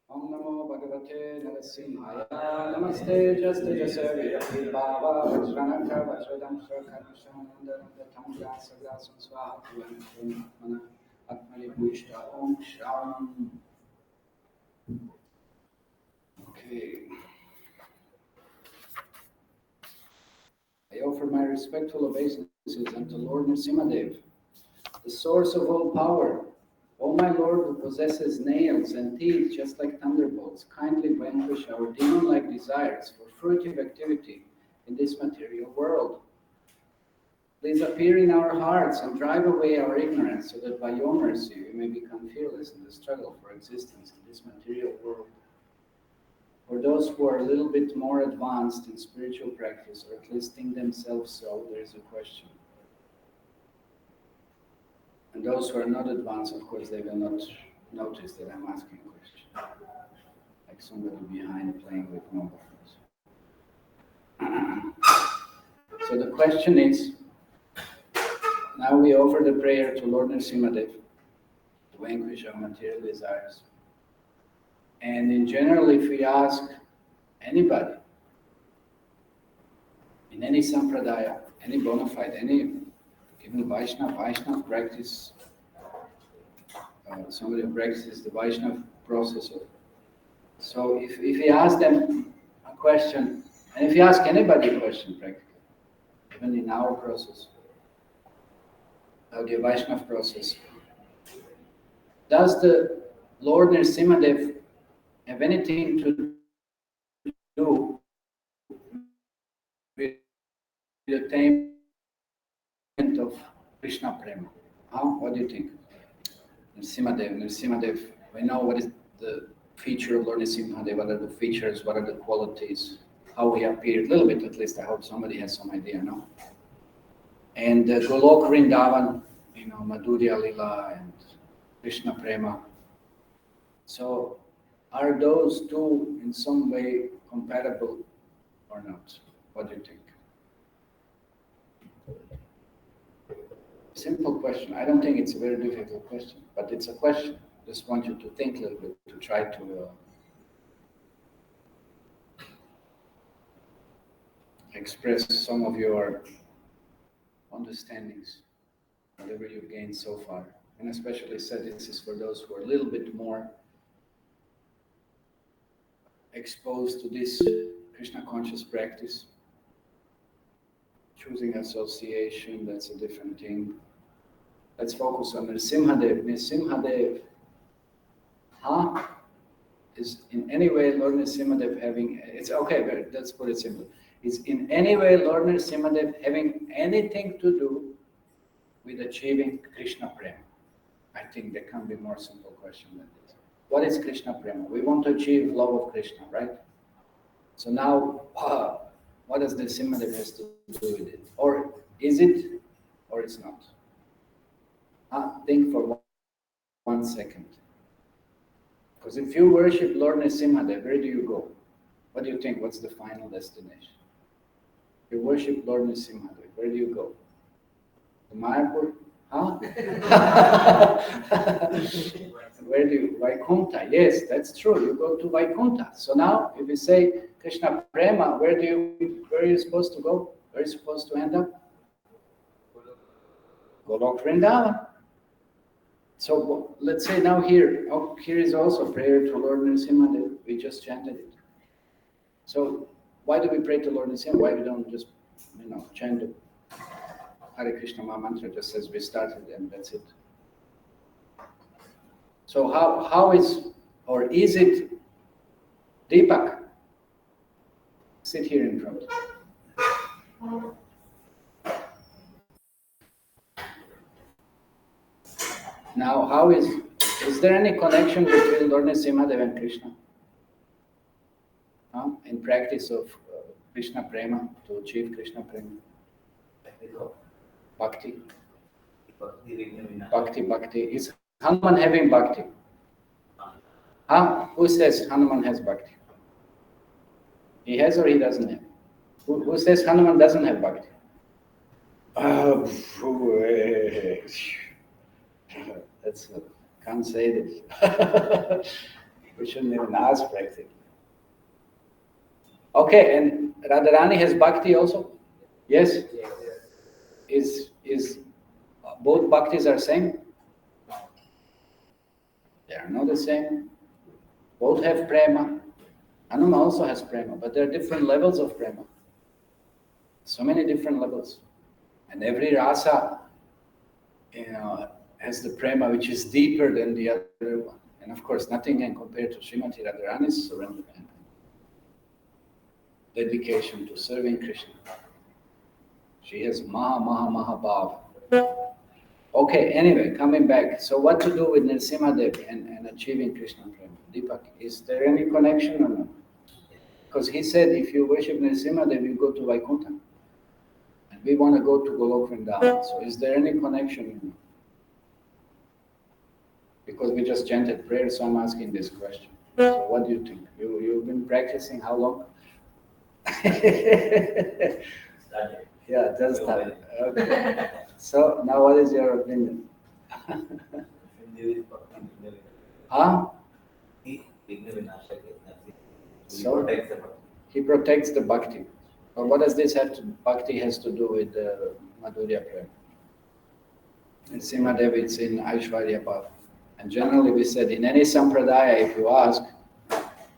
Om Namo Bhagavate Nrsimhaya. Namaste Jasya Bhava Vajranaka Vajradam Shrakanashananda Tamya Sagasam Swaha Mana Atmali Bhushta Om Sham. Okay. I offer my respectful obeisances unto Lord Nrsimha, the source of all power. O my Lord, who possesses nails and teeth just like thunderbolts, kindly vanquish our demon-like desires for fruitive activity in this material world. Please appear in our hearts and drive away our ignorance, so that by your mercy we may become fearless in the struggle for existence in this material world. For those who are a little bit more advanced in spiritual practice, or at least think themselves so, there is a question. And those who are not advanced, of course, they will not notice that I'm asking a question. Like somebody behind playing with mobile phones. So the question is, now we offer the prayer to Lord Nrsimha to vanquish our material desires. And in general, if we ask anybody, in any sampradaya, any bona fide, any even Vaishnava practice, somebody who practices the Vaishnava process. So if we ask them a question, and if you ask anybody a question practically, even in our process, the Vaishnava process, does the Lord Nrsimha have anything to do with the attainment of Krishna Prema? What do you think? Nrsimha, we know what is the feature of Lord Nrsimha, what are the features, what are the qualities, how he appeared, a little bit at least. I hope somebody has some idea, no? And Golok Vrindavan, Madhurya Lila and Krishna Prema. So are those two in some way compatible or not? What do you think? Simple question. I don't think it's a very difficult question, but it's a question. Just want you to think a little bit, to try to express some of your understandings, whatever you've gained so far. And especially said this is for those who are a little bit more exposed to this Krishna conscious practice. Choosing association, that's a different thing. Let's focus on Nrsimha. Nrsimha, is in any way Lord Nrsimha having, it's okay, but let's put it simply. Is in any way Lord Nrsimha having anything to do with achieving Krishna Prema? I think there can't be a more simple question than this. What is Krishna Prema? We want to achieve love of Krishna, right? So now, what does Nrsimha has to do with it? Or is it, or it's not? think for 1 second. Because if you worship Lord Nrsimha, where do you go? What do you think? What's the final destination? You worship Lord Nrsimha, where do you go? To Mayapur? Huh? Where do you? Vaikuntha. Yes, that's true. You go to Vaikuntha. So now, if you say Krishna Prema, where are you supposed to go? Where are you supposed to end up? Golok Vrindavan. So let's say now here is also prayer to Lord Nrsimha that we just chanted it. So why do we pray to Lord Nrsimha? Why we don't just, chant the Hare Krishna Maha Mantra just as we started and that's it? So how is, or is it, Deepak? Sit here in front. Now, how is there any connection between Lord Nrsimhadev and Krishna? In practice of Krishna Prema, to achieve Krishna Prema? Bhakti. Bhakti. Is Hanuman having Bhakti? Who says Hanuman has Bhakti? He has or he doesn't have? Who says Hanuman doesn't have Bhakti? That's can't say this. We shouldn't even ask practically. Okay, and Radharani has Bhakti also? Yes? Is both Bhaktis are same? They are not the same. Both have Prema. Hanuman also has Prema, but there are different levels of Prema. So many different levels. And every rasa, has the Prema which is deeper than the other one. And of course, nothing can compare to Srimati Radharani's surrender and dedication to serving Krishna. She has Maha Bhav. Okay, anyway, coming back. So what to do with Nrsimhadev and achieving Krishna Prema? Deepak, is there any connection or not? Because he said if you worship Nrsimhadev, you go to Vaikuntha. And we want to go to Golok Vrindavan. So is there any connection? Because we just chanted prayer, so I'm asking this question. So what do you think? You've been practicing how long? Yeah, just started. Okay. So now what is your opinion? So he protects the bhakti. But what does this have to, bhakti has to do with Madhurya Prema? In Nrsimhadev it's in Aishwarya Bhav. And generally we said in any sampradaya, if you ask,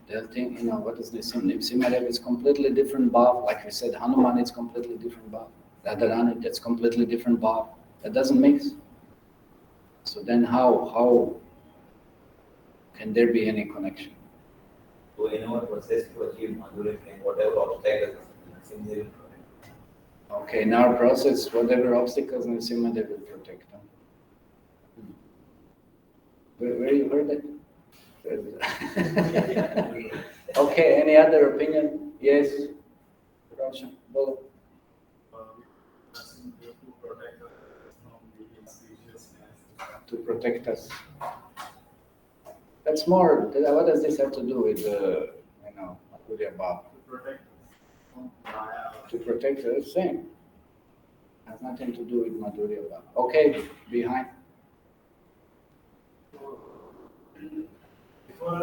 they'll think, what is Nrsimhadev? Nrsimhadev is completely different bhav. Like we said, Hanuman is completely different bhav. Radharani, that's completely different bhav. That doesn't mix. So then how can there be any connection? So in our process to achieve Madhurya Prema, whatever obstacles, Nrsimhadev will protect. Okay, in our process, whatever obstacles, Nrsimhadev will protect. Where you heard that? Okay, any other opinion? Yes? Roshan, Bolo. To protect us. That's more, what does this have to do with, Madhurya Bhav? To protect us, same. Has nothing to do with Madhurya Bhav. Okay, behind. Before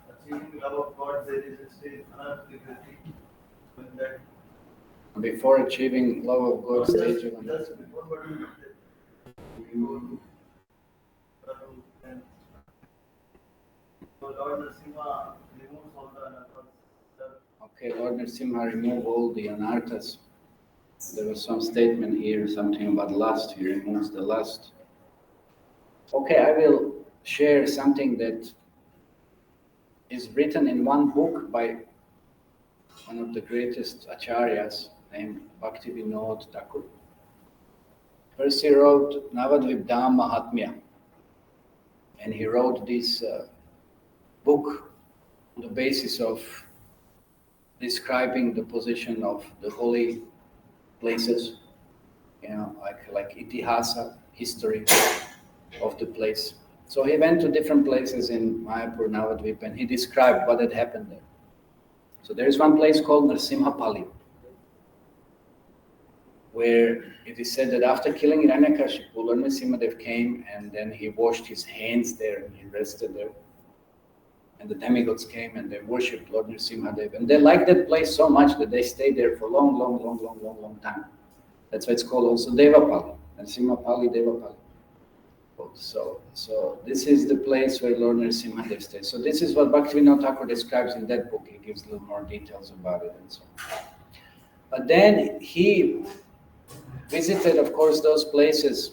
achieving love of God, there is a stage unarticulate. Before achieving love of God, stage of Just before what you Lord Nrsimha removes all the anarthas. Okay, Lord Nrsimha remove all the anarthas. There was some statement here, something about lust. He removes the lust. Okay, I will share something that is written in one book by one of the greatest acharyas named Bhaktivinoda Thakur. First he wrote Navadvipdam Mahatmya, and he wrote this book on the basis of describing the position of the holy places, like itihasa, history, of the place. So he went to different places in Mayapur, Navadvip, and he described what had happened there. So there is one place called Nrsimha, where it is said that after killing Hiranyakashipu, Lord Nrsimhadev came and then he washed his hands there and he rested there. And the demigods came and they worshipped Lord Nrsimhadev. And they liked that place so much that they stayed there for long time. That's why it's called also Devapali, Nrsimhapali, Devapali. So this is the place where Lord Nrsimhadev stays. So this is what Bhaktivinoda Thakur describes in that book. He gives a little more details about it and so on. But then he visited, of course, those places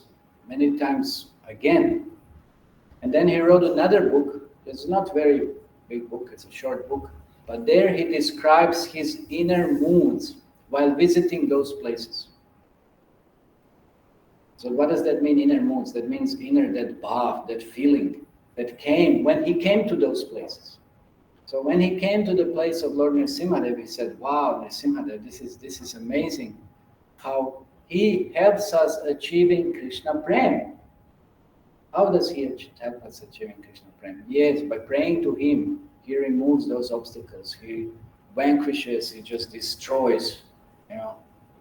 many times again. And then he wrote another book. It's not a very big book, it's a short book. But there he describes his inner moods while visiting those places. So what does that mean, inner moods? That means inner, that bhav, that feeling that came when he came to those places. So when he came to the place of Lord Nrsimhadev, he said, wow, Nrsimhadev, this is amazing how he helps us achieving Krishna Prema. How does he help us achieving Krishna Prema? Yes, by praying to him, he removes those obstacles. He vanquishes, he just destroys,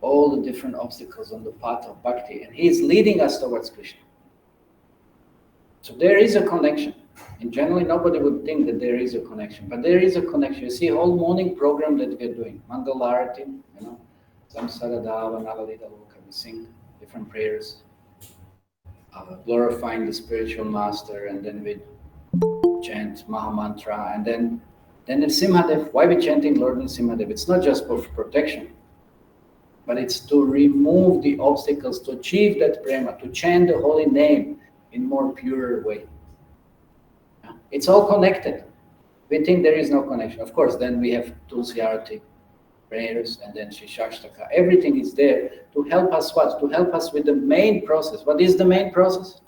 all the different obstacles on the path of bhakti. And he is leading us towards Krishna. So there is a connection. And generally nobody would think that there is a connection, but there is a connection. You see a whole morning program that we are doing. Mangalarati, Samsaradava, Nalalita Loka, we sing different prayers, glorifying the spiritual master, and then we chant Mahamantra, and then Nrsimhadev. Why are we chanting Lord Nrsimhadev? It's not just for protection, but it's to remove the obstacles, to achieve that prema, to chant the holy name in more pure way. It's all connected. We think there is no connection. Of course, then we have Tulsi Arati prayers, and then Shishashtaka. Everything is there to help us what? To help us with the main process. What is the main process?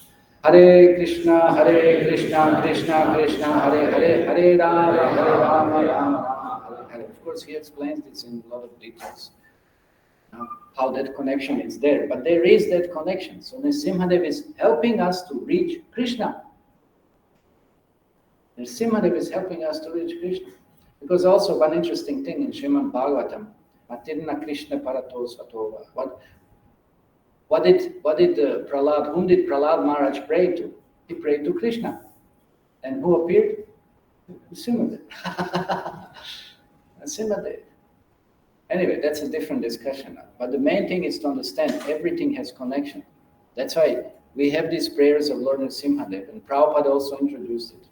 Hare Krishna, Krishna Krishna, Hare Hare, Hare Rama, Rama Rama, Hare. Of course, he explains this in a lot of details, how that connection is there. But there is that connection. So Nrsimhadev is helping us to reach Krishna. Nrsimhadev is helping us to reach Krishna. Because also one interesting thing in Srimad Bhagavatam, Matirna Krishna Paratos Atova. What did Prahlad, whom did Prahlad Maharaj pray to? He prayed to Krishna. And who appeared? Nrsimhadev. Nrsimhadev. Anyway, that's a different discussion now. But the main thing is to understand everything has connection. That's why we have these prayers of Lord Nrsimhadev, and Prabhupada also introduced it.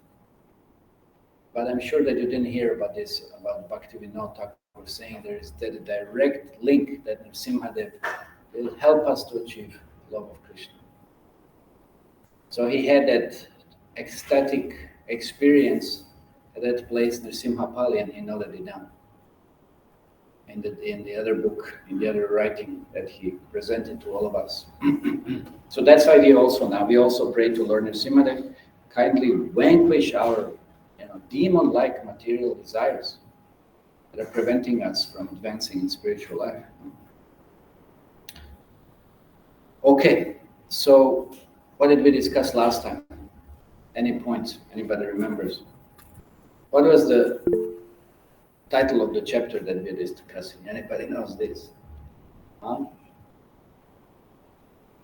But I'm sure that you didn't hear about this, about Bhaktivinoda Thakur saying there is a direct link that Nrsimhadev will help us to achieve love of Krishna. So he had that ecstatic experience at that place, Nrsimhapali, and he noted it down in the other book, in the other writing that he presented to all of us. So that's why we also pray to Lord Nrsimhadev, kindly vanquish our demon-like material desires that are preventing us from advancing in spiritual life. Okay, so what did we discuss last time? Any points? Anybody remembers? What was the title of the chapter that we were discussing? Anybody knows this?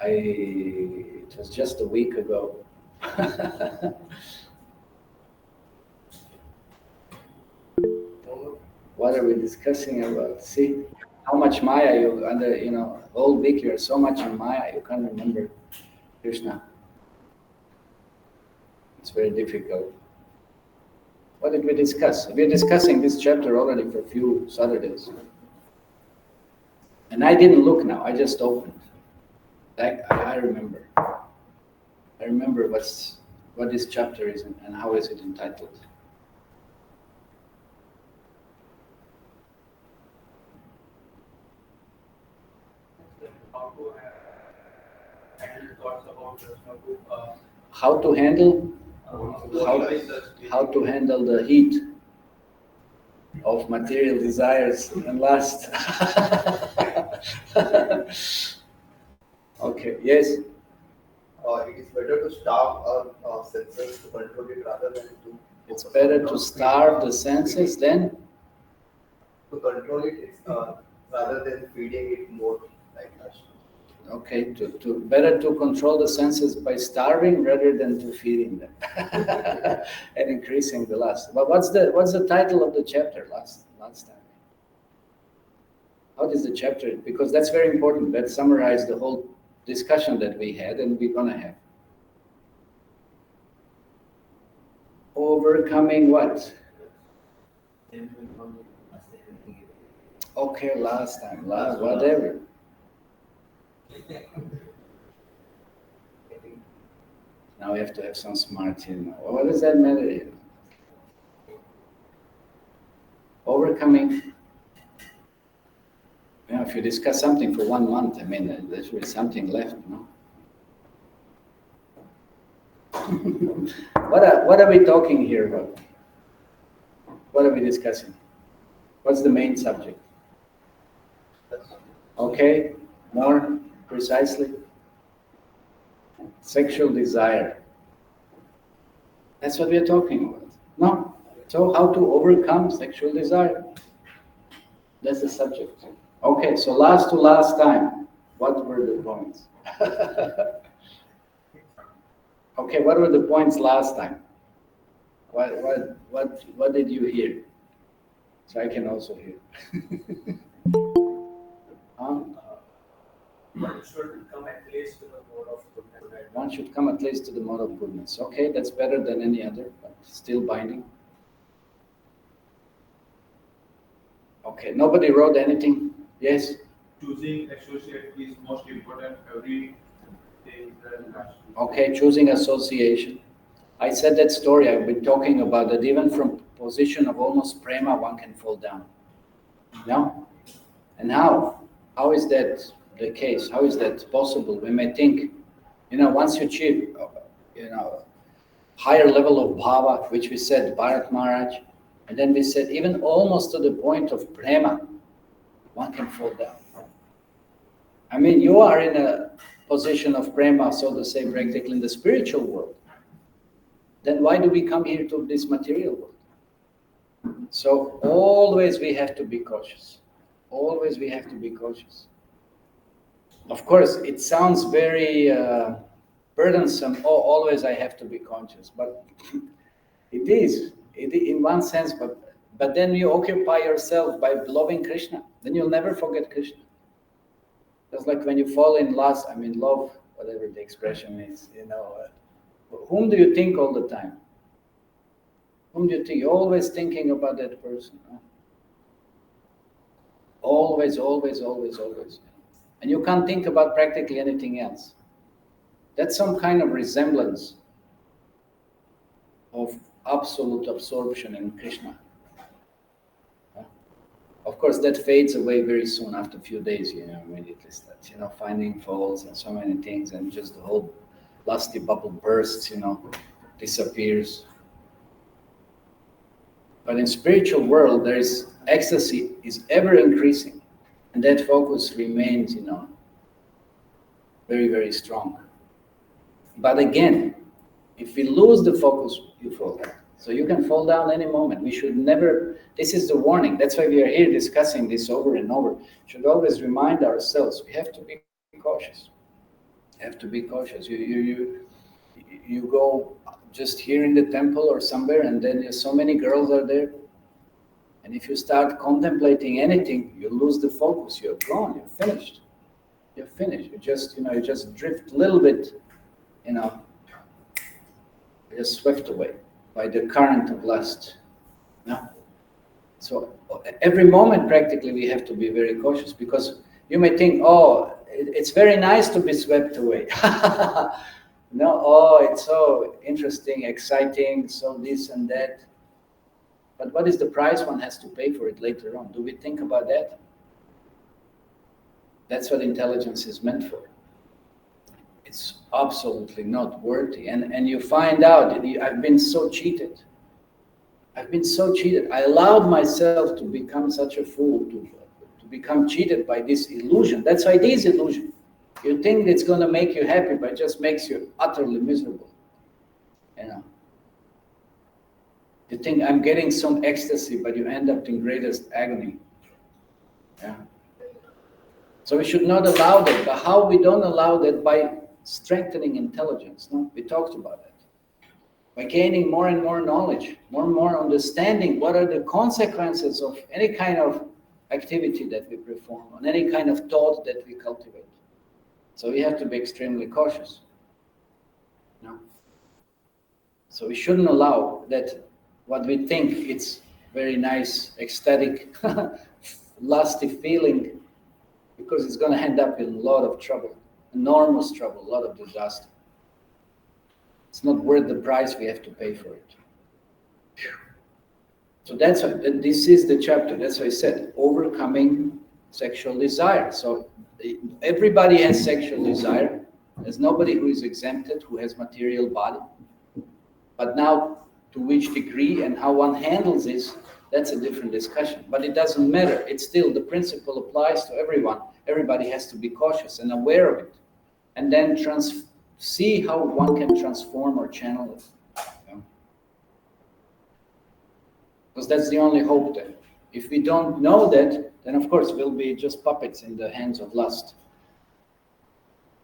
It was just a week ago. What are we discussing about? See how much Maya you under, whole week you're so much in Maya, you can't remember Krishna. It's very difficult. What did we discuss? We're discussing this chapter already for a few Saturdays. And I didn't look now, I just opened. I remember. I remember what this chapter is and how is it entitled. How to handle the heat of material desires and lust. Okay, yes. it is better to starve our senses to control it rather than to. It's better to starve the senses than to control it. It's rather than feeding it more like that. okay, to better to control the senses by starving rather than to feeding them and increasing the lust. But what's the title of the chapter last time? How is the chapter? Because that's very important. That summarizes the whole discussion that we had and we're gonna have. Overcoming what? Okay, last time, whatever. Now we have to have some smart, what does that matter? Overcoming. If you discuss something for 1 month, there's really something left, no? What are we talking here about? What are we discussing? What's the main subject? Okay, more precisely? Sexual desire. That's what we are talking about. No? So how to overcome sexual desire? That's the subject. Okay, so last time, what were the points? Okay, what were the points last time? What did you hear? So I can also hear. One should come at least to the mode of goodness. One should come at least to the mode of goodness. Okay, that's better than any other, but still binding. Okay, nobody wrote anything? Yes? Choosing associate is most important. Every day is the Okay, choosing association. I said that story, I've been talking about that even from position of almost prema, one can fall down. No? And how? How is that the case? How is that possible? We may think, once you achieve, higher level of bhava, which we said, Bharat Maharaj, and then we said, even almost to the point of prema, one can fall down. You are in a position of prema, so to say, practically in the spiritual world. Then why do we come here to this material world? So always we have to be cautious. Always we have to be cautious. Of course, it sounds very burdensome. Oh, always I have to be conscious, but it is in one sense. But then you occupy yourself by loving Krishna. Then you'll never forget Krishna. Just like when you fall in love, whatever the expression is. Whom do you think all the time? Whom do you think? You're always thinking about that person. Huh? Always, always, always, always. And you can't think about practically anything else. That's some kind of resemblance of absolute absorption in Krishna. Of course, that fades away very soon after a few days, immediately starts, finding faults and so many things, and just the whole lusty bubble bursts, disappears. But in spiritual world, there is ecstasy is ever increasing, and that focus remains, very, very strong. But again, if we lose the focus, you fall down. So you can fall down any moment. We should never, this is the warning. That's why we are here discussing this over and over. We should always remind ourselves, we have to be cautious. You have to be cautious. You go just here in the temple or somewhere, and then there's so many girls are there. And if you start contemplating anything, you lose the focus. You're gone. You're finished. You're finished. You just drift a little bit, you're just swept away by the current of lust. No? So every moment, practically, we have to be very cautious, because you may think, oh, it's very nice to be swept away. No, oh, it's so interesting, exciting, so this and that. But what is the price one has to pay for it later on? Do we think about that? That's what intelligence is meant for. It's absolutely not worthy. And you find out, I've been so cheated. I've been so cheated. I allowed myself to become such a fool, to become cheated by this illusion. That's why it is illusion. You think it's going to make you happy, but it just makes you utterly miserable. You think I'm getting some ecstasy, but you end up in greatest agony. Yeah. So we should not allow that. But how we don't allow that? By strengthening intelligence. No, we talked about that. By gaining more and more knowledge, more and more understanding what are the consequences of any kind of activity that we perform, on any kind of thought that we cultivate. So we have to be extremely cautious. No? So we shouldn't allow that what we think it's very nice, ecstatic, lusty feeling, because it's going to end up in a lot of trouble, enormous trouble, a lot of disaster. It's not worth the price we have to pay for it. So that's why this is the chapter. That's why I said overcoming sexual desire. So everybody has sexual desire. There's nobody who is exempted, who has material body. But now, to which degree and how one handles this, that's a different discussion. But it doesn't matter. It's still, the principle applies to everyone. Everybody has to be cautious and aware of it. And then see how one can transform or channel it. Because that's the only hope then. If we don't know that, then of course we'll be just puppets in the hands of lust.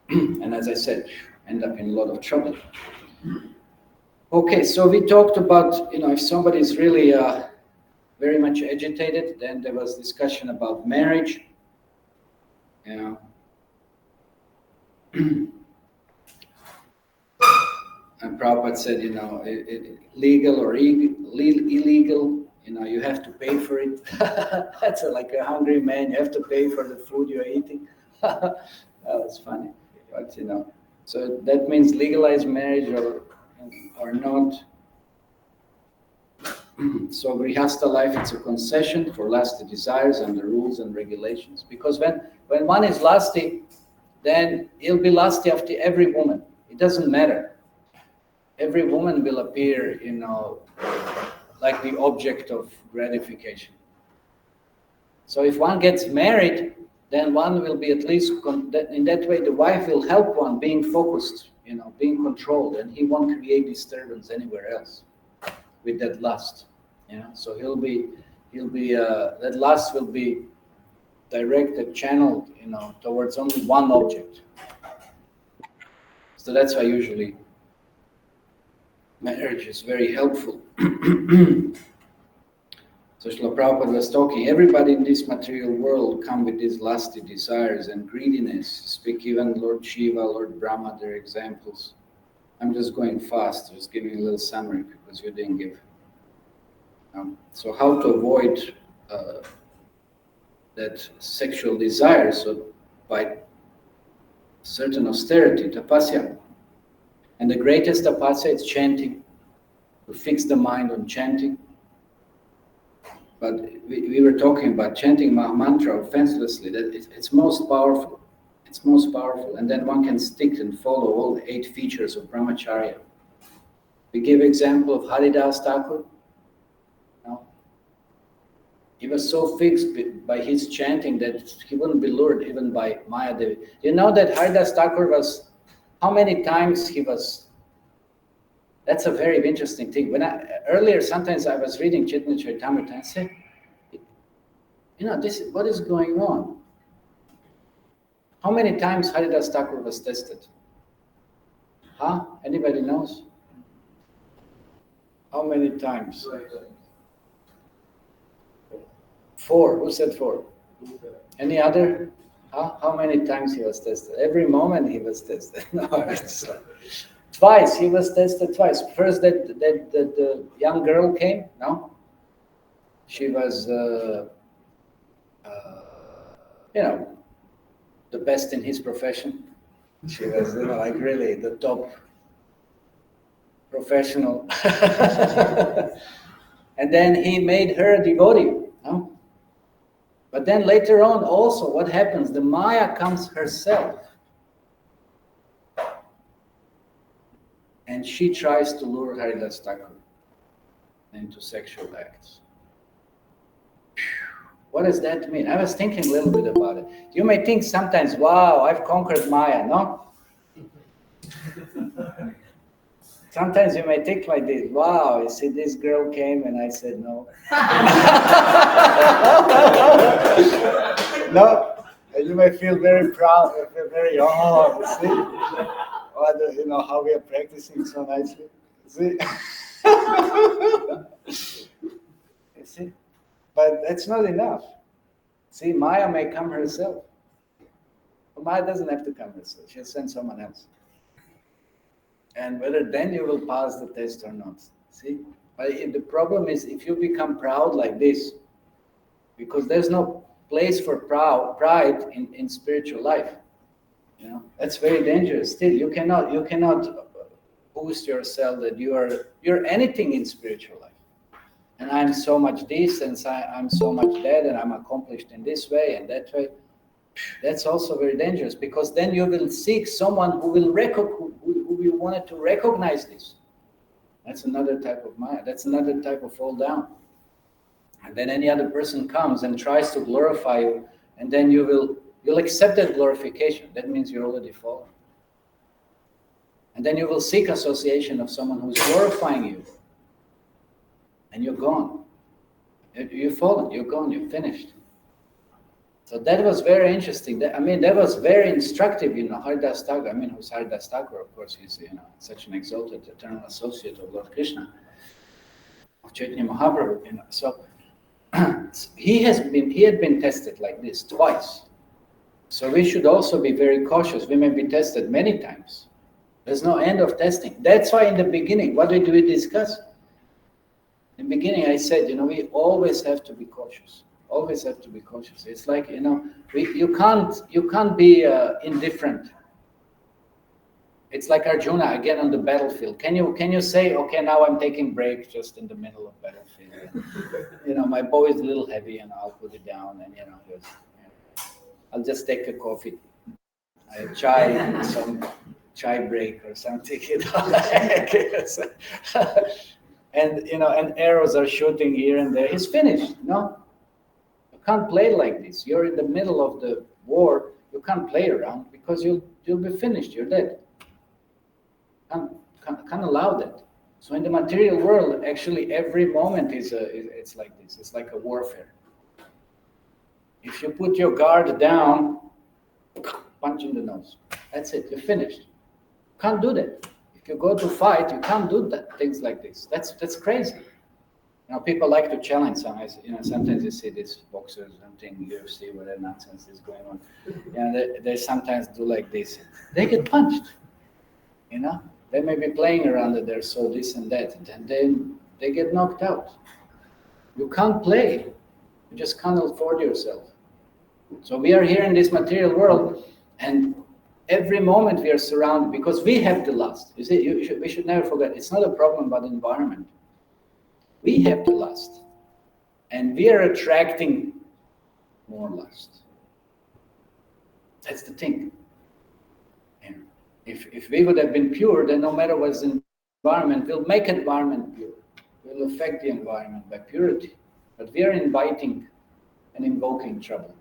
And as I said, end up in a lot of trouble. Okay, so we talked about, if somebody is really very much agitated, then there was discussion about marriage. And Prabhupada said, legal or illegal, you have to pay for it. That's like a hungry man, you have to pay for the food you're eating. That was funny. But, so that means legalize marriage or not. So Grihastha life, it's a concession for lusty desires and the rules and regulations. Because when one is lusty, then he'll be lusty after every woman. It doesn't matter. Every woman will appear, like the object of gratification. So if one gets married, then one will be at least, in that way the wife will help one being focused, being controlled, and he won't create disturbance anywhere else with that lust. So he'll be that lust will be directed, channeled, towards only one object. So that's why usually marriage is very helpful. So Srila Prabhupada was talking, everybody in this material world come with these lusty desires and greediness. Speak even Lord Shiva, Lord Brahma, they're examples. I'm just going fast, just giving a little summary because you didn't give. So how to avoid that sexual desire? So by certain austerity, tapasya. And the greatest tapasya is chanting. To fix the mind on chanting. But we were talking about chanting mantra offenselessly, that it's most powerful. It's most powerful. And then one can stick and follow all the 8 features of Brahmacharya. We give example of Haridas Thakur. He was so fixed by his chanting that he wouldn't be lured even by Maya Devi. You know that Haridas Thakur was, how many times he was. That's a very interesting thing. Earlier, sometimes I was reading Chaitanya Charitamrita and I said, what is going on? How many times Haridas Thakur was tested? Anybody knows? How many times? 4. Who said 4? Any other? How many times he was tested? Every moment he was tested. No, it's twice, he was tested twice. First, that the young girl came, no? She was, the best in his profession. She was, like really the top professional. And then he made her a devotee, no? But then later on also, what happens? The Maya comes herself. And she tries to lure Haridas Thakur into sexual acts. What does that mean? I was thinking a little bit about it. You may think sometimes, wow, I've conquered Maya, no? Sometimes you may think like this, wow, you see this girl came and I said no. No? And you may feel very proud, you feel very, oh, you see? You know how we are practicing so nicely. See? You see? But that's not enough. See, Maya may come herself. But Maya doesn't have to come herself. She'll send someone else. And whether then you will pass the test or not. See? But the problem is if you become proud like this, because there's no place for pride in spiritual life. You know, that's very dangerous. Still, you cannot boost yourself that you're anything in spiritual life. And I'm so much this, and I'm so much that, and I'm accomplished in this way and that way. That's also very dangerous, because then you will seek someone who will who you wanted to recognize this. That's another type of Maya. That's another type of fall down. And then any other person comes and tries to glorify you, and then you'll accept that glorification. That means you're already fallen. And then you will seek association of someone who's glorifying you. And you're gone. You've fallen, you're gone, you're finished. So that was very interesting. That was very instructive, you know, Haridas Thakur. Who's Haridas Thakur? Of course, he's, you know, such an exalted eternal associate of Lord Krishna, of Chaitanya Mahaprabhu, you know. So he had been tested like this twice. So we should also be very cautious. We may be tested many times. There's no end of testing. That's why in the beginning, what did we discuss? In the beginning, I said, you know, we always have to be cautious. Always have to be cautious. It's like, you know, you can't be indifferent. It's like Arjuna again on the battlefield. Can you say, okay, now I'm taking break just in the middle of battlefield. And, you know, my bow is a little heavy, and I'll put it down, and you know, I'll just take a coffee, some chai break or something. You know, and you know, and arrows are shooting here and there. He's finished. No. Can't play like this. You're in the middle of the war. You can't play around, because you'll be finished. You're dead. Can't allow that. So in the material world, actually, every moment it's like this. It's like a warfare. If you put your guard down, punch in the nose. That's it. You're finished. Can't do that. If you go to fight, you can't do that. Things like this. That's crazy. You know, people like to challenge some. You know, sometimes you see these boxers, something UFC, whatever nonsense is going on. You know, they sometimes do like this. They get punched. You know, they may be playing around with their so this and that, and then they get knocked out. You can't play. You just can't afford yourself. So we are here in this material world, and every moment we are surrounded, because we have the lust. You see, we should never forget. It's not a problem about the environment. We have the lust, and we are attracting more lust. That's the thing. And if we would have been pure, then no matter what's in the environment, we'll make environment pure. We'll affect the environment by purity. But we are inviting and invoking trouble.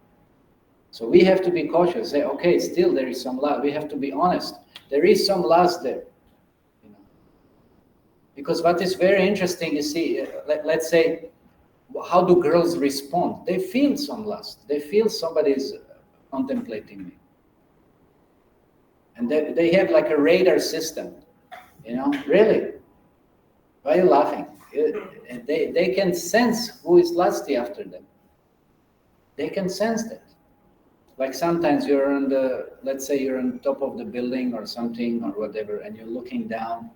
So we have to be cautious. Say, okay, still there is some lust. We have to be honest. There is some lust there. Because what is very interesting, you see, let's say, how do girls respond? They feel some lust. They feel somebody is contemplating me. And they have like a radar system, you know, really. Why are you laughing? They can sense who is lusty after them. They can sense that. Like sometimes you're let's say you're on top of the building or something or whatever, and you're looking down.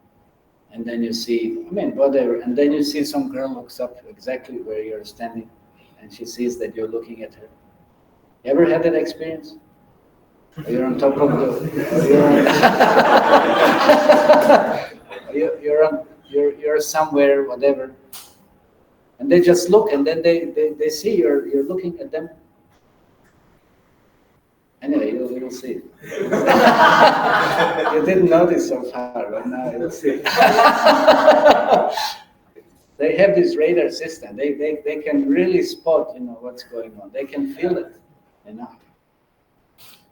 And then you see, whatever. And then you see some girl looks up exactly where you're standing, and she sees that you're looking at her. You ever had that experience? Or you're on top of you're somewhere, whatever, and they just look, and then they see you're looking at them. Anyway, you'll see. You didn't notice so far, but now you'll see. They have this radar system. They can really spot, what's going on. They can feel it,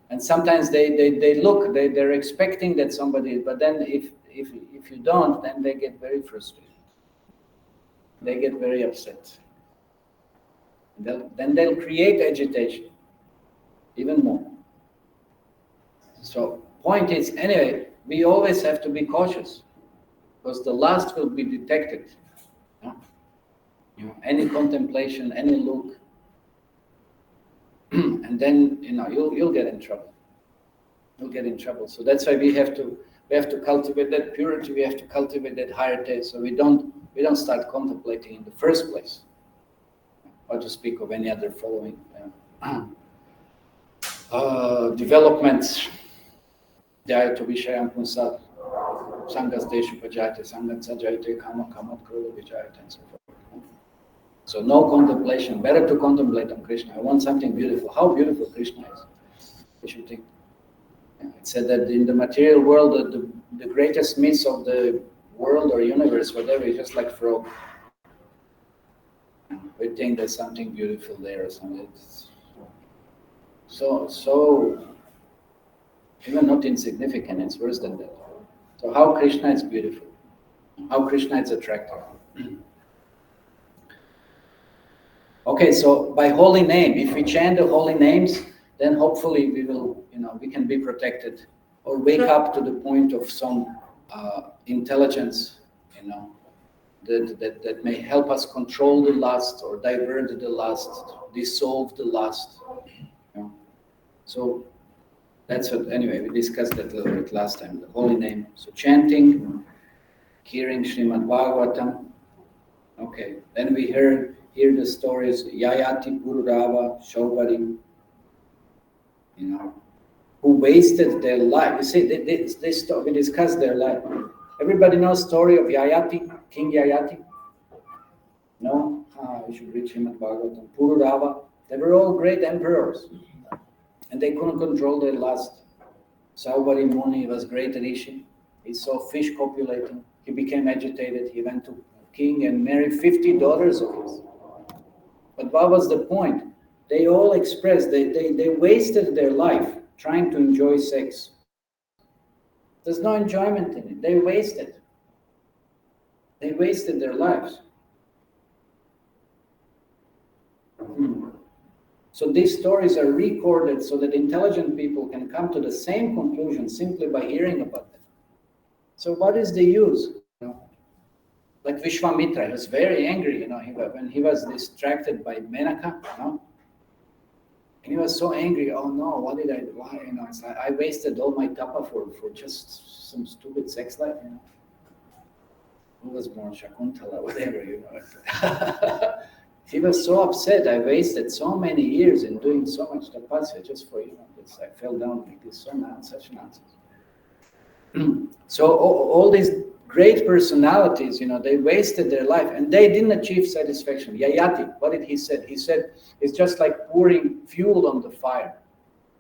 And sometimes they look, they're expecting that somebody, but then if you don't, then they get very frustrated. They get very upset. Then they'll create agitation, even more. So point is, anyway, we always have to be cautious, because the lust will be detected. Any contemplation, any look, and then you'll get in trouble. You'll get in trouble. So that's why we have to cultivate that purity. We have to cultivate that higher taste. So we don't start contemplating in the first place, or to speak of any other following developments. Jayatu Vishayam Punsat, Sangas Deshu Pajayate, Sangat Sajayate, Kama Kamat Kruda Vijayate, and so forth. So no contemplation. Better to contemplate on Krishna. I want something beautiful. How beautiful Krishna is. You should think. It said that in the material world, the greatest myth of the world or universe, whatever, is just like frog. We think there's something beautiful there or something. So even not insignificant, it's worse than that. So how Krishna is beautiful, how Krishna is attractive. Okay, so by holy name, if we chant the holy names, then hopefully we can be protected or wake up to the point of some intelligence, that may help us control the lust or divert the lust, dissolve the lust. So that's what, anyway, we discussed that a little bit last time, the holy name. So chanting, hearing Srimad Bhagavatam. Okay, then we hear the stories, Yayati Pururava, Shaubari, who wasted their life. You see, we discussed their life. Everybody knows the story of Yayati, King Yayati? No? We should read Srimad Bhagavatam. Pururava, they were all great emperors. And they couldn't control their lust. Saubari Muni was great rishi. He saw fish copulating. He became agitated. He went to king and married 50 daughters of his. But what was the point? They all expressed, they wasted their life trying to enjoy sex. There's no enjoyment in it. They wasted. They wasted their lives. So these stories are recorded so that intelligent people can come to the same conclusion simply by hearing about them. So what is the use? Like Vishwamitra, he was very angry, when he was distracted by Menaka, And he was so angry, oh no, what did I do? Why? It's like, I wasted all my tapa for just some stupid sex life, Who was born Shakuntala, whatever, He was so upset. I wasted so many years in doing so much tapasya just for this. I fell down like this, such nonsense. So all these great personalities, they wasted their life and they didn't achieve satisfaction. Yayati, what did he say? He said it's just like pouring fuel on the fire.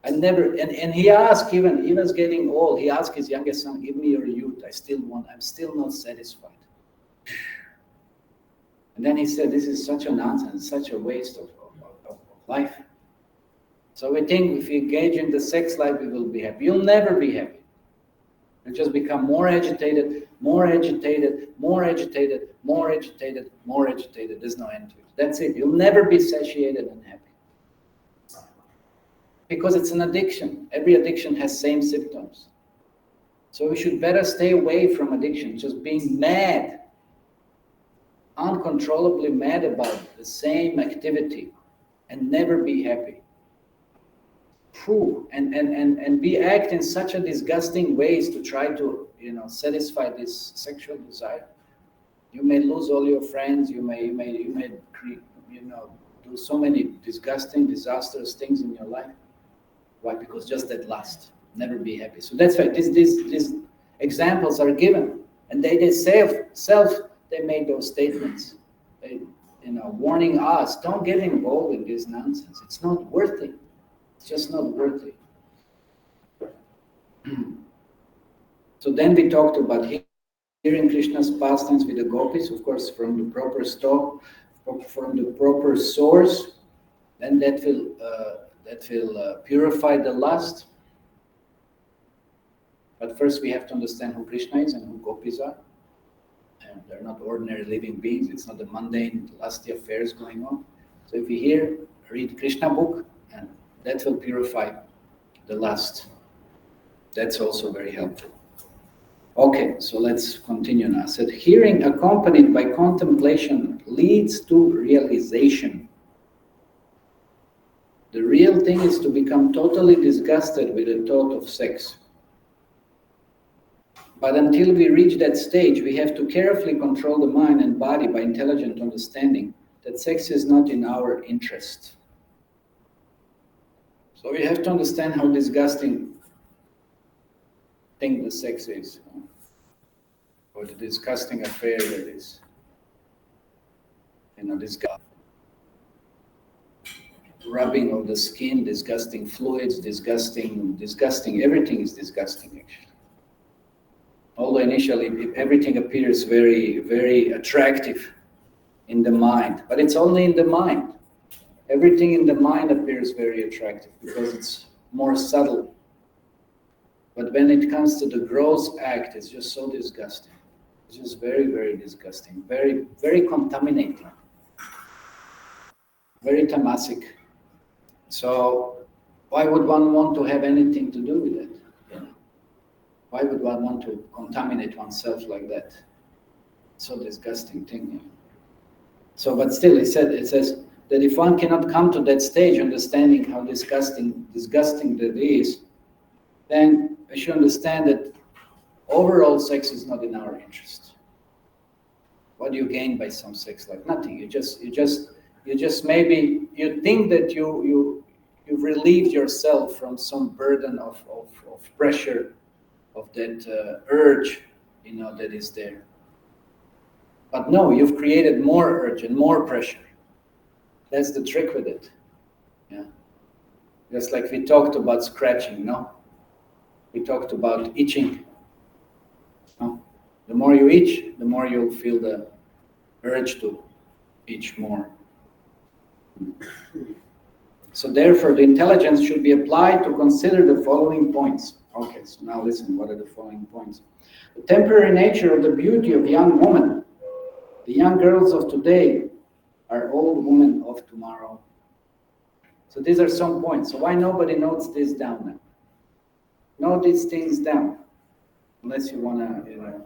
And he asked, even he was getting old. He asked his youngest son, "Give me your youth. I'm still not satisfied." And then he said, this is such a nonsense, such a waste of life. So we think if we engage in the sex life, we will be happy. You'll never be happy. You'll just become more agitated, more agitated, more agitated, more agitated, more agitated. There's no end to it. That's it. You'll never be satiated and happy. Because it's an addiction. Every addiction has same symptoms. So we should better stay away from addiction, just being mad, uncontrollably mad about the same activity and never be happy. And we act in such a disgusting ways to try to satisfy this sexual desire. You may lose all your friends, you may do so many disgusting, disastrous things in your life. Why? Because just that lust, never be happy. So that's why these examples are given, and they made those statements, warning us, don't get involved in this nonsense. It's not worth it. It's just not worth it. So then we talked about hearing Krishna's pastimes with the gopis, of course, from the proper stock, from the proper source, then that will purify the lust. But first we have to understand who Krishna is and who gopis are. And they're not ordinary living beings. It's not the mundane, lusty affairs going on. So if we read Krishna book, and that will purify the lust. That's also very helpful. Okay, so let's continue now. I said, hearing accompanied by contemplation leads to realization. The real thing is to become totally disgusted with the thought of sex. But until we reach that stage, we have to carefully control the mind and body by intelligent understanding that sex is not in our interest. So we have to understand how disgusting thing the sex is, or the disgusting affair that is. Disgusting rubbing of the skin, disgusting fluids, disgusting, everything is disgusting actually. Although initially everything appears very, very attractive in the mind, but it's only in the mind. Everything in the mind appears very attractive because it's more subtle. But when it comes to the gross act, it's just so disgusting. It's just very, very disgusting, very, very contaminating, very tamasic. So why would one want to have anything to do with it? Why would one want to contaminate oneself like that? So disgusting thing. So, but still, it says that if one cannot come to that stage, understanding how disgusting that is, then we should understand that overall sex is not in our interest. What do you gain by some sex? Like nothing. You just maybe you think that you've relieved yourself from some burden of pressure, of that urge, that is there. But no, you've created more urge and more pressure. That's the trick with it. Yeah. Just like we talked about scratching, no? We talked about itching. No? The more you itch, the more you'll feel the urge to itch more. So therefore, the intelligence should be applied to consider the following points. Okay, so now listen, what are the following points? The temporary nature of the beauty of young women. The young girls of today are old women of tomorrow. So these are some points. So why nobody notes this down now? Note these things down. Unless you want to,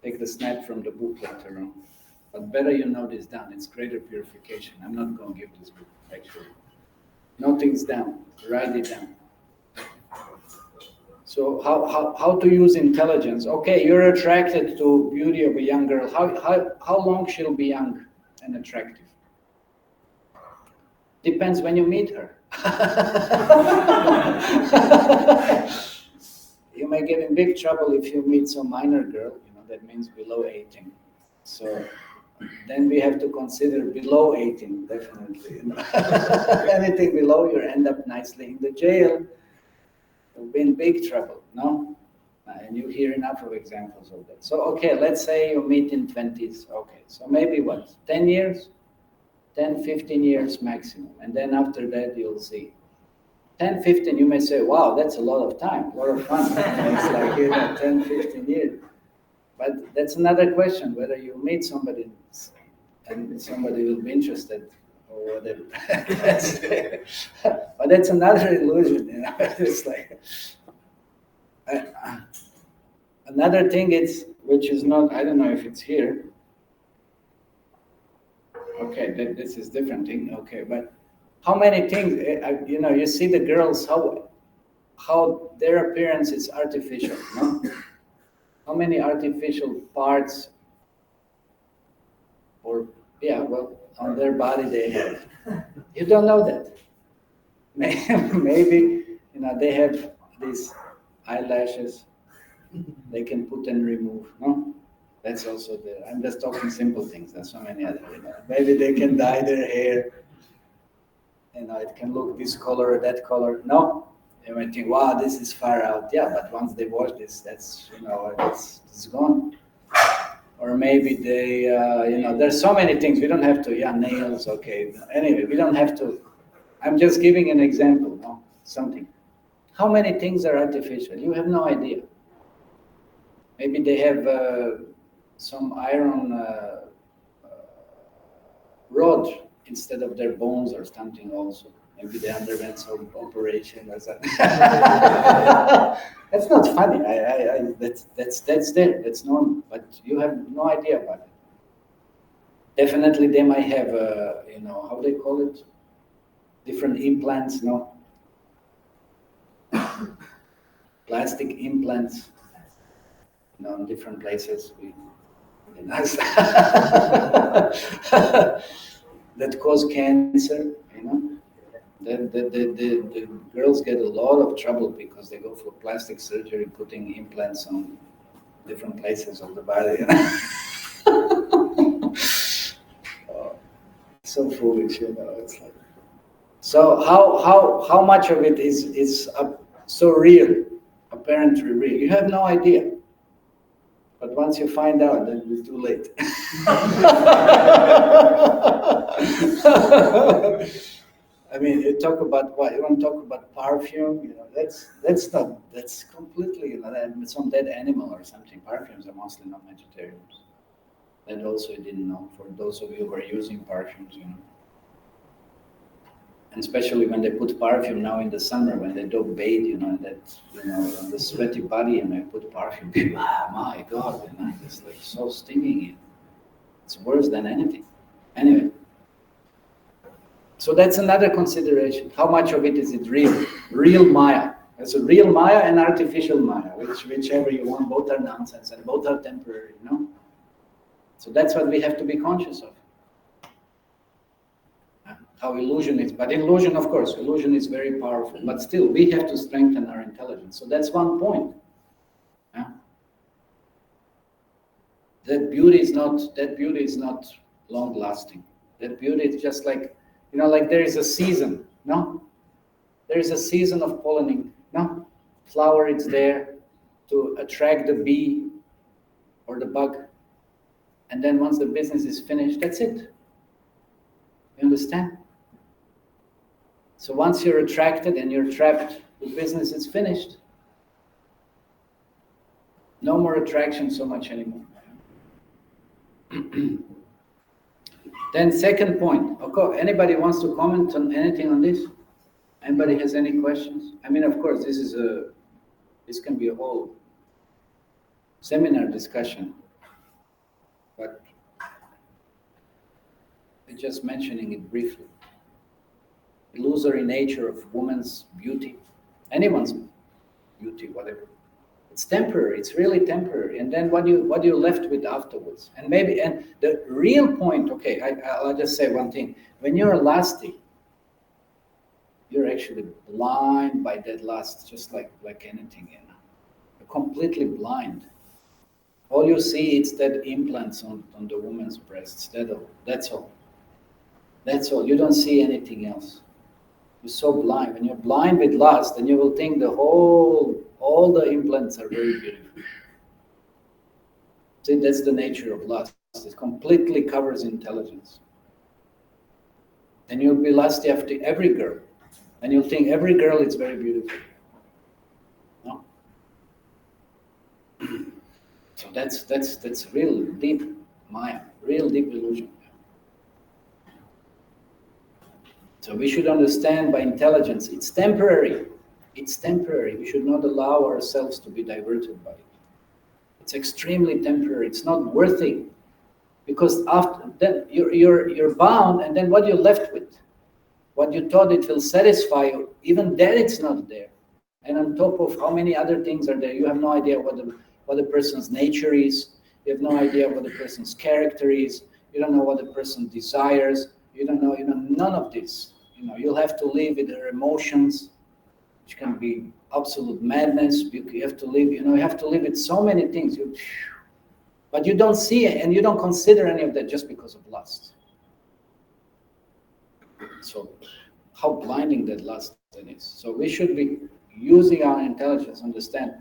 take the snap from the book later on. But better you note this down. It's greater purification. I'm not going to give this book, actually. Note things down. Write it down. So how to use intelligence? Okay, you're attracted to beauty of a young girl. How long she'll be young and attractive? Depends when you meet her. You may get in big trouble if you meet some minor girl. That means below 18. So then we have to consider below 18, definitely. Anything below, you end up nicely in the jail. You'll be in big trouble, no? And you hear enough of examples of that. So, okay, let's say you meet in 20s. Okay, so maybe what? 10 years? 10, 15 years maximum. And then after that, you'll see. 10, 15, you may say, wow, that's a lot of time, a lot of fun. It's like, 10, 15 years. But that's another question, whether you meet somebody and somebody will be interested or whatever. But that's another illusion, It's like another thing which is not, I don't know if it's here. Okay, this is different thing. Okay, but how many things, you see the girls, how their appearance is artificial, no? How many artificial parts on their body they have? You don't know that. Maybe, they have these eyelashes they can put and remove, no? That's also there. I'm just talking simple things. There's so many other, Maybe they can dye their hair. It can look this color or that color. No. They might think, wow, this is far out. Yeah, but once they wash this, that's, it's gone. maybe they, there's so many things. We don't have to, nails, okay. Anyway, we don't have to. I'm just giving an example, no? Something. How many things are artificial? You have no idea. Maybe they have some iron rod instead of their bones or something also. Maybe they underwent some operation or something. That's not funny. That's there. That's normal. But you have no idea about it. Definitely, they might have, how they call it, different implants, no? Plastic implants, in different places. That cause cancer, The girls get a lot of trouble because they go for plastic surgery, putting implants on different places of the body. So foolish, It's like, so how much of it is so real, apparently real? You have no idea. But once you find out, then it's too late. I mean, you talk about what? You want to talk about perfume? That's completely, it's some dead animal or something. Perfumes are mostly not vegetarians. That also you didn't know, for those of you who are using perfumes, And especially when they put perfume now in the summer, when they don't bathe, on the sweaty body, and they put perfume. My God, it's like so stinging. It's worse than anything. Anyway, so that's another consideration. How much of it is it real? Real Maya. There's a real Maya and artificial Maya, whichever you want. Both are nonsense and both are temporary. So that's what we have to be conscious of. How illusion is. But illusion, of course, illusion is very powerful. But still, we have to strengthen our intelligence. So that's one point. That beauty is not long lasting. That beauty is just like, like there is a season, no? There is a season of pollinating, no? Flower is there to attract the bee or the bug. And then once the business is finished, that's it. You understand? So once you're attracted and you're trapped, the business is finished. No more attraction so much anymore. Then second point. Okay, anybody wants to comment on anything on this? Anybody has any questions? I mean, of course, this can be a whole seminar discussion, but I'm just mentioning it briefly. Illusory nature of woman's beauty, anyone's beauty, whatever. It's temporary. It's really temporary. And then what you're left with afterwards. And the real point. Okay, I'll just say one thing. When you're lusty, you're actually blind by that lust, just like anything. You're completely blind. All you see is that implants on the woman's breasts. That's all. That's all. You don't see anything else. You're so blind. When you're blind with lust, then you will think all the implants are very beautiful. See, that's the nature of lust. It completely covers intelligence. And you'll be lusty after every girl. And you'll think every girl is very beautiful. No? So that's real deep Maya, real deep illusion. So we should understand by intelligence, it's temporary. It's temporary. We should not allow ourselves to be diverted by it. It's extremely temporary. It's not worthy, because after then you're bound, and then what you're left with, what you thought it will satisfy you, even then it's not there. And on top of how many other things are there, you have no idea what the person's nature is. You have no idea what the person's character is. You don't know what the person desires. You don't know, none of this. You'll have to live with their emotions, which can be absolute madness. You have to live, you have to live with so many things. But you don't see it, and you don't consider any of that just because of lust. So how blinding that lust is. So we should be using our intelligence, understand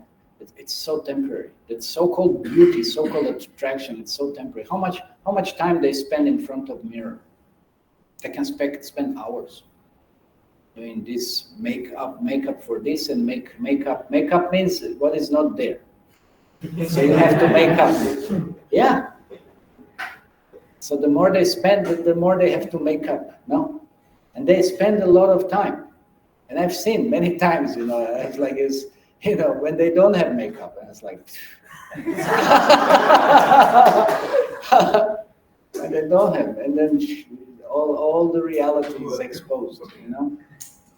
It's so temporary. That so-called beauty, so-called attraction, it's so temporary. How much time they spend in front of mirror? They can spend hours doing this makeup for this and makeup. Makeup means what is not there. So you have to make up. Yeah. So the more they spend, the more they have to make up. No, and they spend a lot of time. And I've seen many times, it's like when they don't have makeup, and it's like, when they don't have, and then all the reality is exposed,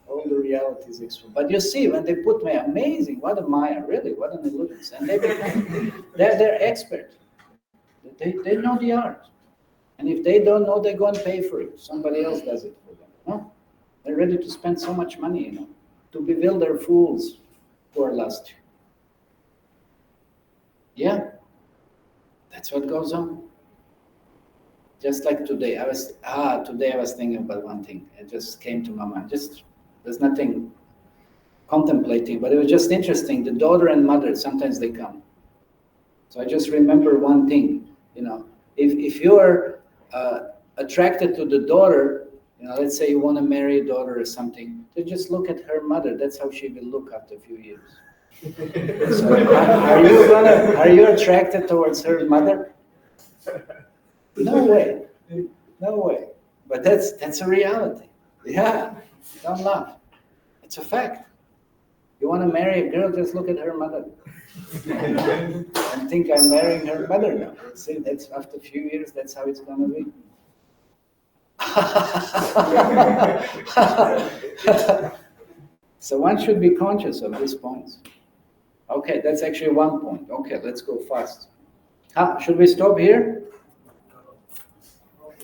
all the reality is exposed. But you see, when they put me, amazing, what a Maya, really, what an illusion. And they're expert. They know the art. And if they don't know, they go and pay for it. Somebody else does it for them. No? They're ready to spend so much money, to bewilder fools who are lost. Yeah, that's what goes on. Just like today, I was thinking about one thing. It just came to my mind. There's nothing contemplating, but it was just interesting. The daughter and mother, sometimes they come. So I just remember one thing, if you are attracted to the daughter, let's say you want to marry a daughter or something, then just look at her mother. That's how she will look after a few years. So are you attracted towards her mother? No way. No way. But that's a reality. Yeah. Don't laugh. It's a fact. You want to marry a girl, just look at her mother. And think I'm marrying her mother now. See, that's after a few years, that's how it's gonna be. So one should be conscious of these points. Okay, that's actually one point. Okay, let's go fast. Should we stop here?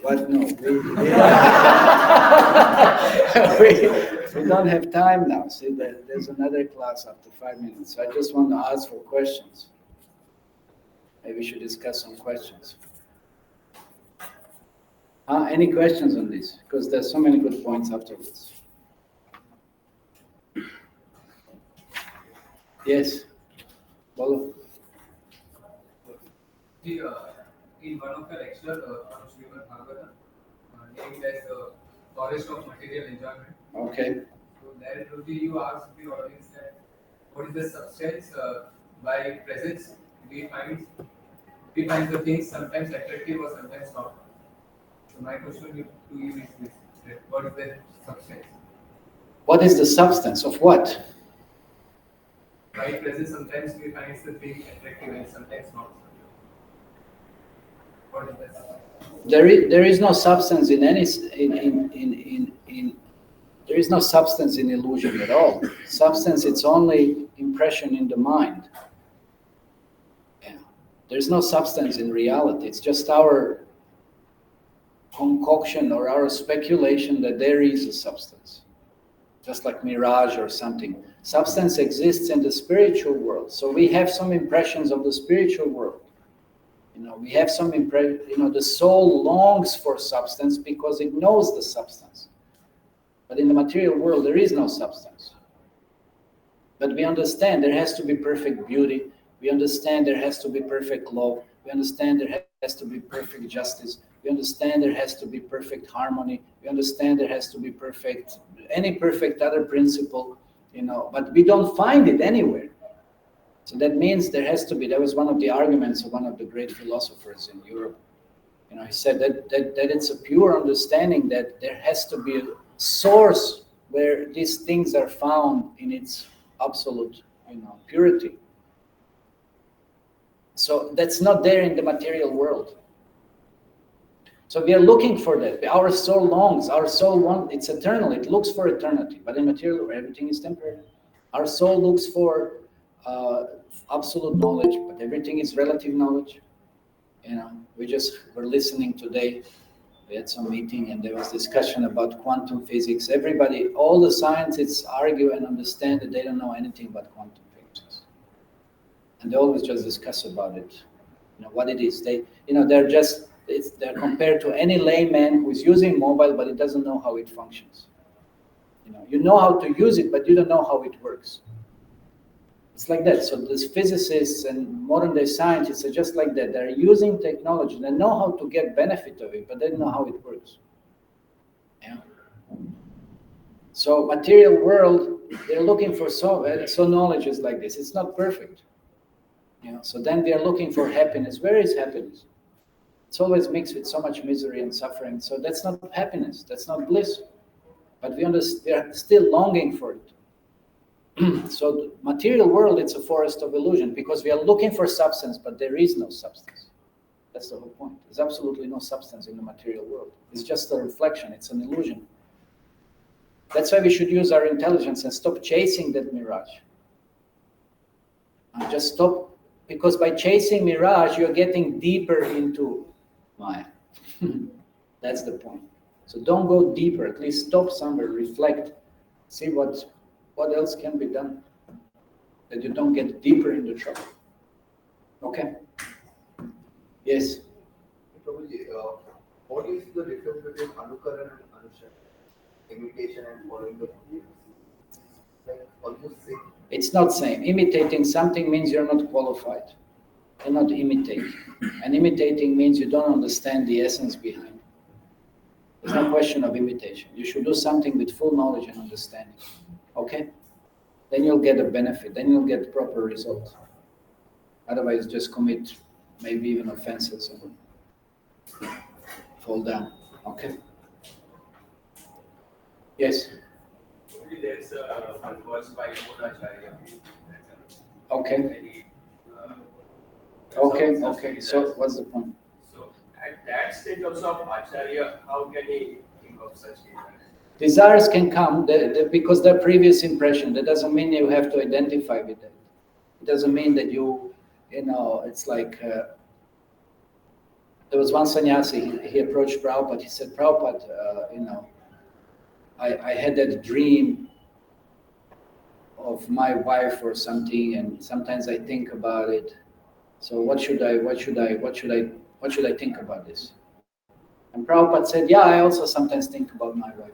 What? No. We don't have time now. See, there's another class after 5 minutes. So I just want to ask for questions. Maybe we should discuss some questions. Any questions on this? Because there's so many good points afterwards. Yes. Bolo. In one of the lectures on Srimad Bhagavatam, named as the Forest of Material Enjoyment. Okay. So there, Prabhuji, you asked the audience that what is the substance by presence we find the things sometimes attractive or sometimes not. So my question to you is this: what is the substance? What is the substance of what? By presence, sometimes we find the thing attractive and sometimes not. What is that? There is no substance in any there is no substance in illusion at all. Substance, it's only impression in the mind. Yeah. There's no substance in reality. It's just our concoction or our speculation that there is a substance. Just like mirage or something. Substance exists in the spiritual world. So we have some impressions of the spiritual world. We have some impression, the soul longs for substance because it knows the substance. But in the material world, there is no substance. But we understand there has to be perfect beauty. We understand there has to be perfect love. We understand there has to be perfect justice. We understand there has to be perfect harmony. We understand there has to be any perfect other principle, but we don't find it anywhere. So that means there has to be, that was one of the arguments of one of the great philosophers in Europe. He said that it's a pure understanding that there has to be a source where these things are found in its absolute, purity. So that's not there in the material world. So we are looking for that. Our soul longs, it's eternal, it looks for eternity, but in material, everything is temporary. Our soul looks for absolute knowledge, but everything is relative knowledge. We just were listening today. We had some meeting and there was discussion about quantum physics. Everybody, all the scientists argue and understand that they don't know anything about quantum physics. And they always just discuss about it, what it is. They're compared to any layman who is using mobile, but it doesn't know how it functions. You know how to use it, but you don't know how it works. It's like that. So these physicists and modern day scientists are just like that. They're using technology. They know how to get benefit of it, but they don't know how it works. Yeah. So material world, they're looking for so knowledge is like this. It's not perfect. So then they are looking for happiness. Where is happiness? It's always mixed with so much misery and suffering. So that's not happiness. That's not bliss. But we are still longing for it. So the material world, it's a forest of illusion because we are looking for substance, but there is no substance. That's the whole point. There's absolutely no substance in the material world. It's just a reflection. It's an illusion. That's why we should use our intelligence and stop chasing that mirage. And just stop, because by chasing mirage, you're getting deeper into Maya. That's the point. So don't go deeper. At least stop somewhere, reflect, see what else can be done, that you don't get deeper into trouble. Okay? Yes? Prabhuji, what is the difference between Anukaran and Anushan? Imitation and following the rules? Like almost same. It's not same. Imitating something means you're not qualified. You cannot imitate. And imitating means you don't understand the essence behind it. There's no question of imitation. You should do something with full knowledge and understanding. Okay? Then you'll get a benefit. Then you'll get proper results. Otherwise, just commit maybe even offenses and fall down. Okay? Yes? There's one verse by Brahmacharya. Okay. Okay. So what's the point? So at that stage also of Acharya, how can he think of such things? Desires can come because they're previous impression. That doesn't mean you have to identify with them. It doesn't mean that it's like, there was one sannyasi, he approached Prabhupada, he said, Prabhupada, I had that dream of my wife or something, and sometimes I think about it. So what should I think about this? And Prabhupada said, yeah, I also sometimes think about my wife.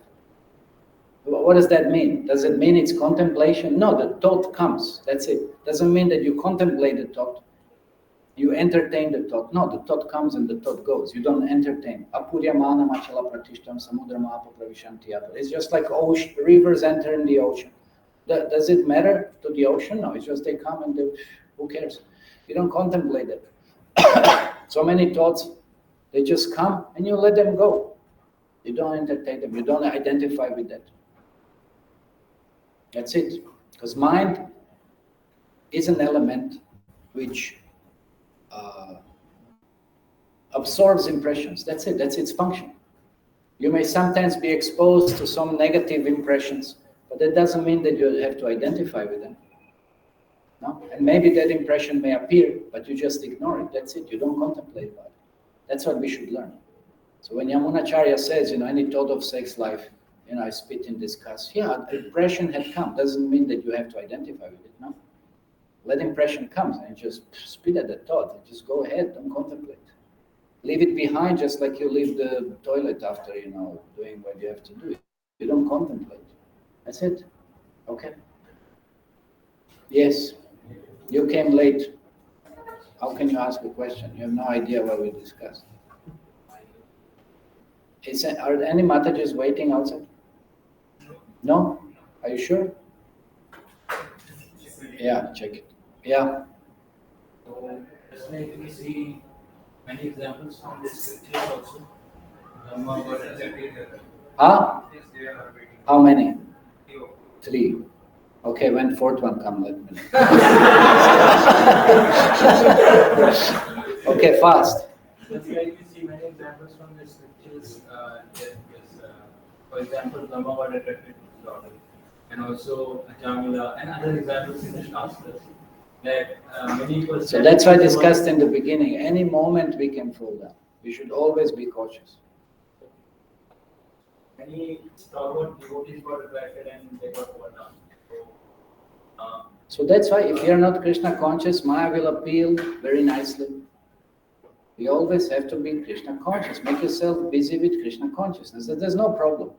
What does that mean? Does it mean it's contemplation? No, the thought comes. That's it. Doesn't mean that you contemplate the thought. You entertain the thought. No, the thought comes and the thought goes. You don't entertain. Apuryamana machala pratishtam samudra maha pravishanti. It's just like ocean, rivers enter in the ocean. Does it matter to the ocean? No, it's just they come and who cares? You don't contemplate it. So many thoughts, they just come and you let them go. You don't entertain them. You don't identify with that. That's it. Because mind is an element which absorbs impressions. That's it. That's its function. You may sometimes be exposed to some negative impressions, but that doesn't mean that you have to identify with them. No? And maybe that impression may appear, but you just ignore it. That's it. You don't contemplate about it. That's what we should learn. So when Yamunacharya says, any thought of sex life, I spit and discuss. Yeah, impression had come. Doesn't mean that you have to identify with it. No. Let impression come and just spit at the thought. And just go ahead. Don't contemplate. Leave it behind, just like you leave the toilet after doing what you have to do. You don't contemplate. That's it. Okay. Yes. You came late. How can you ask a question? You have no idea what we discussed. Are any Matajis waiting outside? No? Are you sure? Yeah, check it. Yeah. So, just like we see many examples from the scriptures also. Huh? How many? 3. Okay, when fourth one come, let me know. Okay, fast. Just like we see many examples from the scriptures, for example, Brahma got attracted to his daughter, and also Jamila, and other examples in the Shastras. That many people. So that's why I discussed in the beginning. Any moment we can fall down. We should always be cautious. Many stalwart devotees got attracted and they got fallen down. So that's why if you're not Krishna conscious, Maya will appeal very nicely. You always have to be Krishna conscious. Make yourself busy with Krishna consciousness. There's no problem.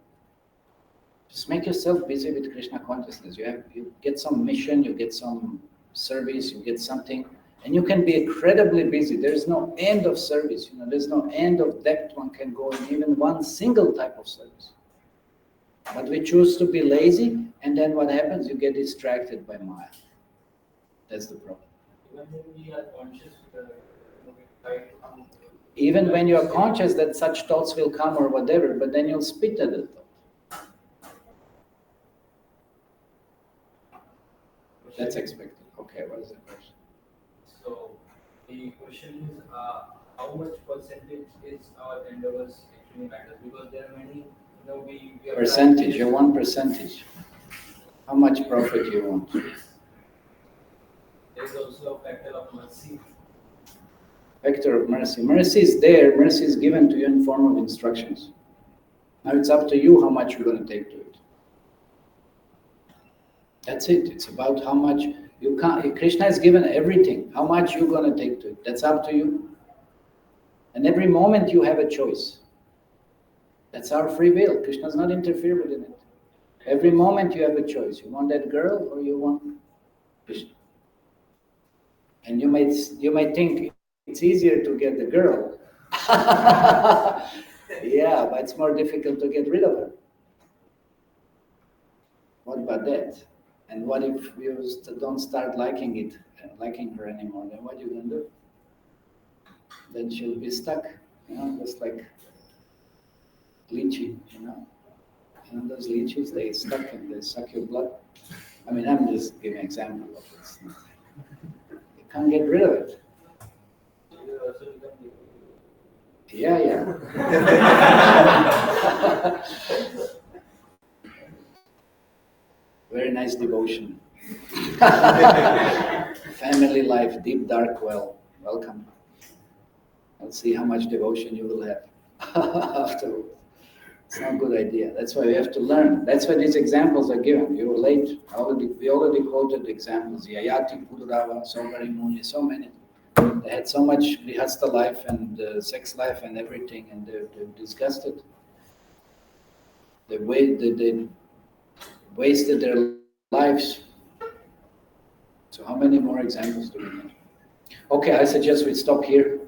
Just make yourself busy with Krishna consciousness. You get some mission, you get some service, you get something, and you can be incredibly busy. There's no end of service, there's no end of depth one can go in even one single type of service. But we choose to be lazy, and then what happens? You get distracted by Maya. That's the problem. Even when we are conscious, we try to. Even when you are conscious that such thoughts will come or whatever, but then you'll spit at the thought. That's expected. Okay, what is the question? So the question is, how much percentage is our endeavors actually matters? Because there are many, we are Percentage, you want percentage. How much profit you want? There is also a factor of mercy. Factor of mercy. Mercy is there. Mercy is given to you in form of instructions. Now it's up to you how much you're going to take to it. That's it. It's about how much you can't. Krishna has given everything. How much you're going to take to it. That's up to you. And every moment you have a choice. That's our free will. Krishna's not interfered in it. Every moment you have a choice. You want that girl or you want Krishna. And you might think it's easier to get the girl. Yeah, but it's more difficult to get rid of her. What about that? And what if you don't start liking her anymore? Then what are you going to do? Then she'll be stuck, just like lychee, those lychees, they stuck and they suck your blood. I mean, I'm just giving an example of this. You can't get rid of it. Yeah. Very nice devotion. Family life, deep dark well. Welcome. Let's see how much devotion you will have afterwards. It's not a good idea. That's why we have to learn. That's why these examples are given. You were late. We already quoted examples. Yayati, Pururava, Somari Muni, so many. They had so much grihastha life and sex life and everything, and they're disgusted. They wasted their lives. So how many more examples do we need? Okay, I suggest we stop here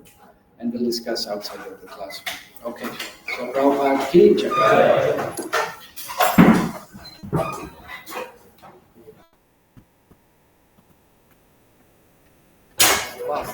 and we'll discuss outside of the classroom. Okay, so Prabhupada ki Chakra. Wow.